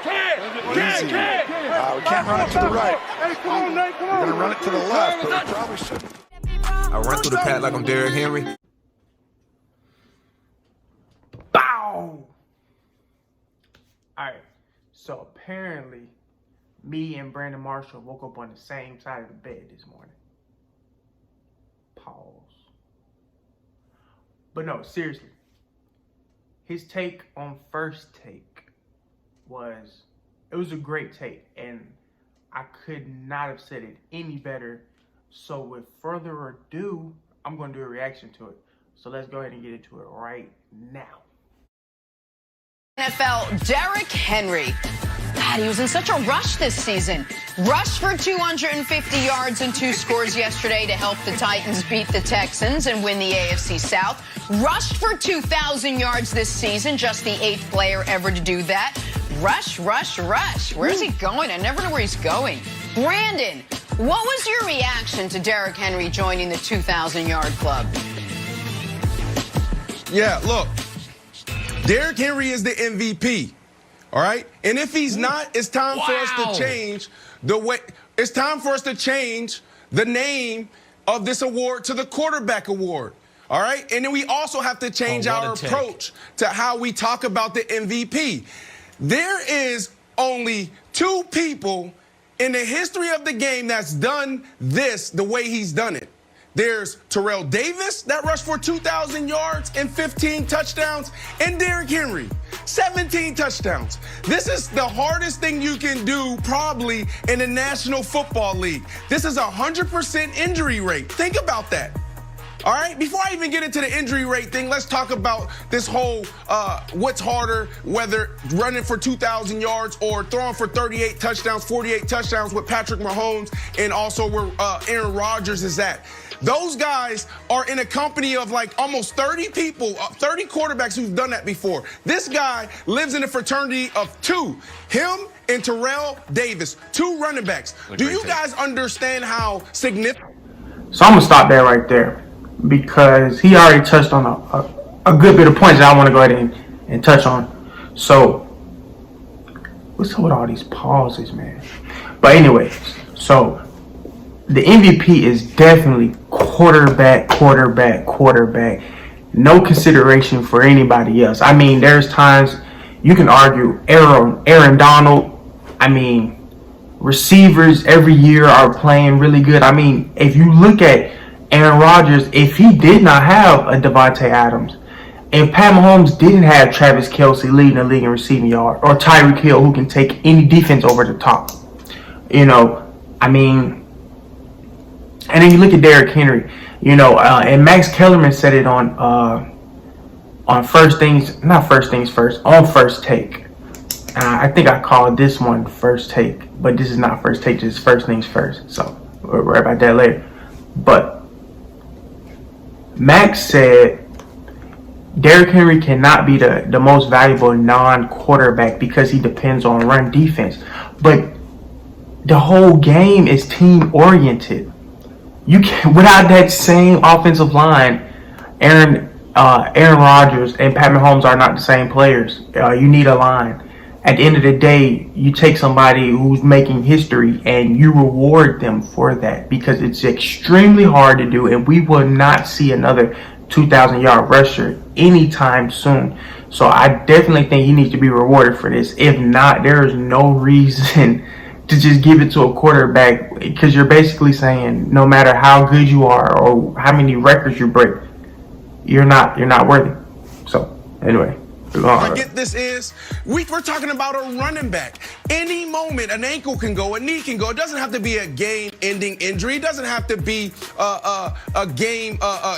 Easy. We can't run it to the right. We're going to run it to the left, but we probably shouldn't. I run through the pad like I'm Derrick Henry. Bow! Alright, so apparently me and Brandon Marshall woke up on the same side of the bed this morning. Pause. But no, seriously. His take on First Take was a great take, and I could not have said it any better. So with further ado, I'm going to do a reaction to it. So let's go ahead and get into it right now. NFL, Derrick Henry. God, he was in such a rush this season. Rushed for 250 yards and 2 scores yesterday to help the Titans beat the Texans and win the AFC South. Rushed for 2,000 yards this season, just the 8th player ever to do that. Rush, rush, rush. Where's he going? I never know where he's going. Brandon, what was your reaction to Derrick Henry joining the 2,000-yard club? Yeah, look, Derrick Henry is the MVP, all right? And if he's not, it's time for us to change the way. It's time for us to change the name of this award to the quarterback award, all right? And then we also have to change our approach to how we talk about the MVP. There is only 2 people in the history of the game that's done this the way he's done it. There's Terrell Davis that rushed for 2,000 yards and 15 touchdowns, and Derrick Henry, 17 touchdowns. This is the hardest thing you can do probably in the National Football League. This is 100% injury rate. Think about that. All right, before I even get into the injury rate thing, let's talk about this whole what's harder, whether running for 2,000 yards or throwing for 38 touchdowns, 48 touchdowns with Patrick Mahomes, and also where Aaron Rodgers is at. Those guys are in a company of like almost 30 people, 30 quarterbacks who've done that before. This guy lives in a fraternity of 2, him and Terrell Davis, 2 running backs. Do you guys understand how significant? So I'm going to stop there right there, because he already touched on a good bit of points that I want to go ahead and touch on. So, what's up with all these pauses, man? But anyways, so the MVP is definitely quarterback. No consideration for anybody else. I mean, there's times you can argue Aaron Donald. I mean, receivers every year are playing really good. I mean, if you look at Aaron Rodgers, if he did not have a Devontae Adams, if Pat Mahomes didn't have Travis Kelce leading the league in receiving yard, or Tyreek Hill who can take any defense over the top, you know, I mean, and then you look at Derrick Henry, you know, and Max Kellerman said it on First Things First, on First Take. I think I called this one First Take, but this is not First Take, this is First Things First. So we'll worry about that later. But Max said Derrick Henry cannot be the most valuable non-quarterback because he depends on run defense. But the whole game is team-oriented. You can, without that same offensive line, Aaron Rodgers and Pat Mahomes are not the same players. You need a line. At the end of the day, you take somebody who's making history and you reward them for that, because it's extremely hard to do, and we will not see another 2,000-yard rusher anytime soon. So I definitely think he needs to be rewarded for this. If not, there is no reason to just give it to a quarterback, because you're basically saying no matter how good you are or how many records you break, you're not worthy. So anyway. I get this is, we're talking about a running back. Any moment, an ankle can go, a knee can go. It doesn't have to be a game-ending injury. It doesn't have to be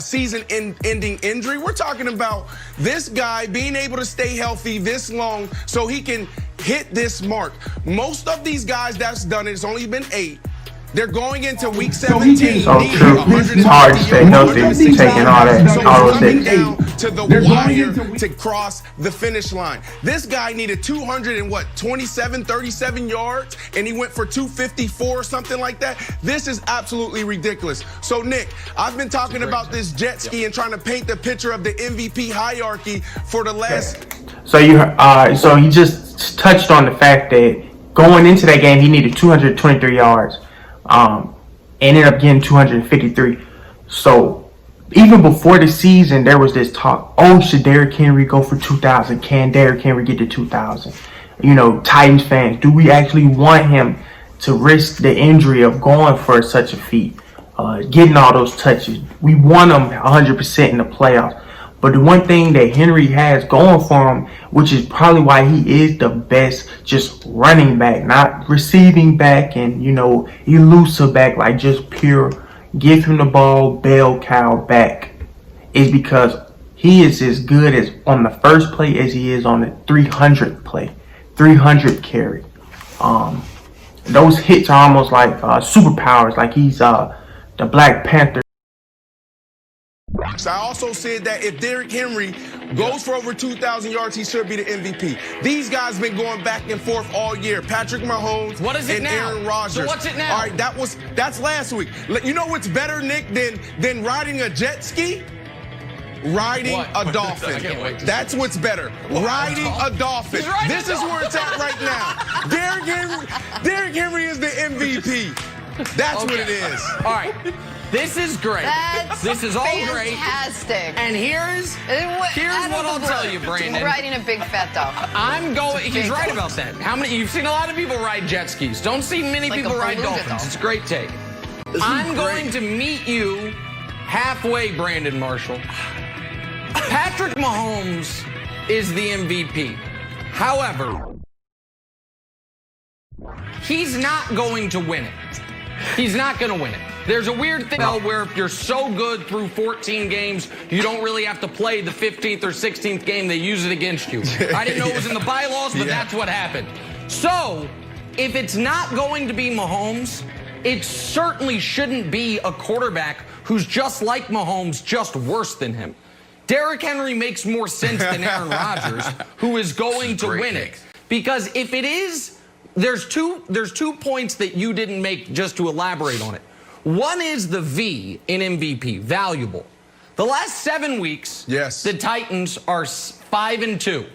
season-ending injury. We're talking about this guy being able to stay healthy this long so he can hit this mark. Most of these guys that's done it, it's only been 8. They're going into week 17. So true. It's hard to stay healthy taking all those things. To the wire to cross the finish line. This guy needed 37 yards, and he went for 254 or something like that. This is absolutely ridiculous. So Nick, I've been talking about this jet ski and trying to paint the picture of the MVP hierarchy for the last. So you just touched on the fact that going into that game, he needed 223 yards. Ended up getting 253. So even before the season, there was this talk, oh, should Derrick Henry go for 2,000? Can Derrick Henry get to 2,000? You know, Titans fans, do we actually want him to risk the injury of going for such a feat? Getting all those touches. We want him 100% in the playoffs. But the one thing that Henry has going for him, which is probably why he is the best just running back, not receiving back and, you know, elusive back, like just pure give him the ball, bell cow back, is because he is as good as on the first play as he is on the 300 play, 300 carry. Those hits are almost like superpowers, like he's the Black Panther. I also said that if Derrick Henry goes for over 2,000 yards, he should be the MVP. These guys been going back and forth all year. Patrick Mahomes and Aaron Rodgers. So what's it now? All right, that's last week. You know what's better, Nick, than riding a jet ski? Riding a dolphin. That's what's better. Riding a dolphin. This is where it's at right now. Derrick Henry is the MVP. That's what it is. All right. This is great. This is all great. Fantastic. And here's what I'll tell you, Brandon. Riding a big fat dog. He's right about that. You've seen a lot of people ride jet skis. Don't see many people ride dolphins. It's a great take. I'm going to meet you halfway, Brandon Marshall. Patrick Mahomes is the MVP. However, he's not going to win it. He's not going to win it. There's a weird thing where if you're so good through 14 games, you don't really have to play the 15th or 16th game. They use it against you. I didn't know it was in the bylaws, but that's what happened. So, if it's not going to be Mahomes, it certainly shouldn't be a quarterback who's just like Mahomes, just worse than him. Derrick Henry makes more sense than Aaron Rodgers, who is going to win it. Because if it is, there's two points that you didn't make just to elaborate on it. One is the V in MVP, valuable. The last 7 weeks, the Titans are 5-2.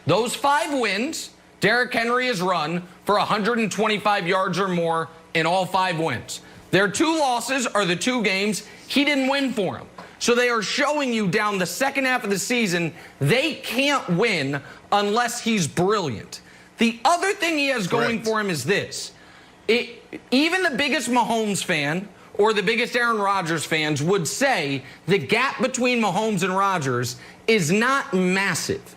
Those 5 wins, Derrick Henry has run for 125 yards or more in all 5 wins. Their 2 losses are the 2 games he didn't win for him. So they are showing you down the second half of the season, they can't win unless he's brilliant. The other thing he has going for him is this. Even the biggest Mahomes fan or the biggest Aaron Rodgers fans would say the gap between Mahomes and Rodgers is not massive.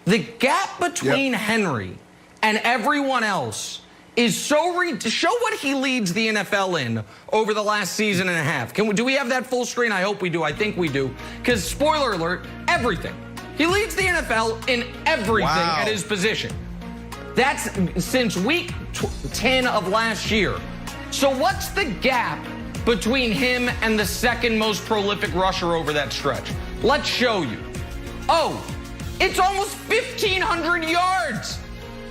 The gap between Henry and everyone else is so show what he leads the NFL in over the last season and a half. Do we have that full screen? I hope we do. I think we do. Because spoiler alert, everything. He leads the NFL in everything at his position. That's since week 10 of last year. So what's the gap between him and the second most prolific rusher over that stretch? Let's show you. Oh, it's almost 1,500 yards.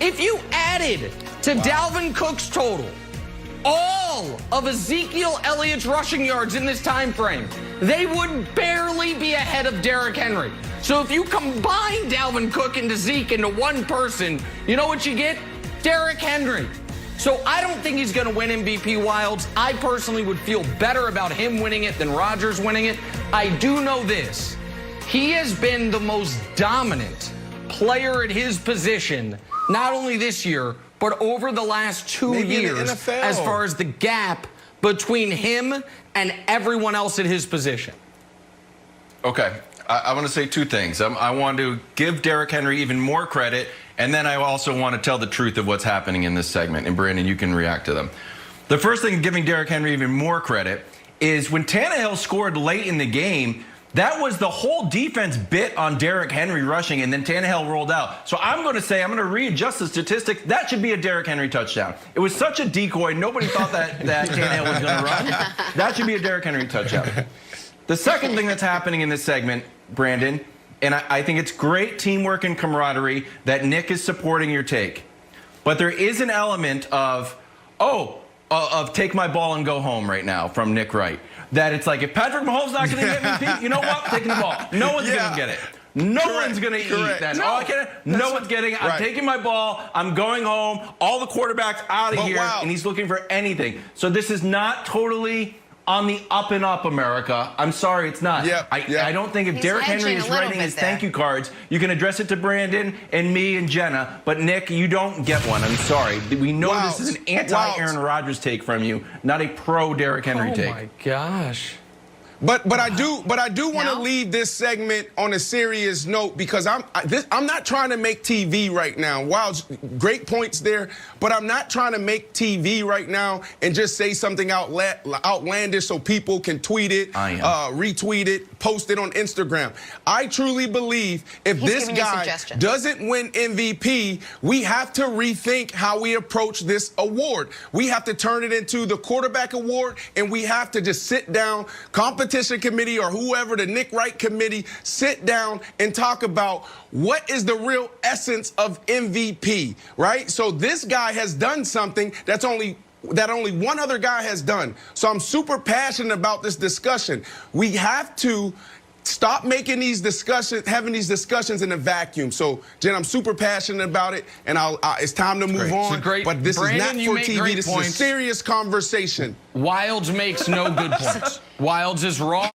If you added to Dalvin Cook's total all of Ezekiel Elliott's rushing yards in this time frame, they would barely be ahead of Derrick Henry. So if you combine Dalvin Cook and Zeke into one person, you know what you get? Derrick Henry. So I don't think he's going to win MVP Wilds. I personally would feel better about him winning it than Rodgers winning it. I do know this. He has been the most dominant player at his position, not only this year, but over the last 2 years, as far as the gap between him and everyone else at his position. Okay. I want to say 2 things. I want to give Derrick Henry even more credit, and then I also want to tell the truth of what's happening in this segment. And Brandon, you can react to them. The first thing, giving Derrick Henry even more credit, is when Tannehill scored late in the game, that was the whole defense bit on Derrick Henry rushing, and then Tannehill rolled out. So I'm going to readjust the statistics. That should be a Derrick Henry touchdown. It was such a decoy. Nobody thought that Tannehill was going to run. That should be a Derrick Henry touchdown. The second thing that's happening in this segment, Brandon, and I think it's great teamwork and camaraderie that Nick is supporting your take. But there is an element of take my ball and go home right now from Nick Wright. That it's like, if Patrick Mahomes not going to get MVP, you know what? Taking the ball. No one's going to get it. No Correct, one's going to eat correct. that. No. All I can, no one's getting it. I'm Right. taking my ball. I'm going home. All the quarterbacks out of But here, wow. and he's looking for anything. So this is not totally on the up and up, America. I'm sorry, it's not. Yep, I don't think if He's Derrick Henry hedging is a little writing bit his there. thank you cards, you can address it to Brandon and me and Jenna. But Nick, you don't get one. I'm sorry. We know Wow. this is an anti-Aaron Rodgers take from you, not a pro Derrick Henry Oh take. my gosh. But I do want to No? leave this segment on a serious note because I'm not trying to make TV right now. Wow, great points there, but I'm not trying to make TV right now and just say something outlandish so people can tweet it, retweet it, post it on Instagram. I truly believe if He's this giving you guy suggestions. doesn't win MVP, we have to rethink how we approach this award. We have to turn it into the quarterback award, and we have to just sit down, competition committee or whoever, the Nick Wright committee, sit down and talk about what is the real essence of MVP, right? So this guy has done something that only one other guy has done. So I'm super passionate about this discussion. We have to stop making these discussions, having these discussions in a vacuum. So, Jen, I'm super passionate about it, and it's time to move on. But this Brandon, is not you for make TV. great This is points. a serious conversation. Wilds makes no good points. Wilds is raw.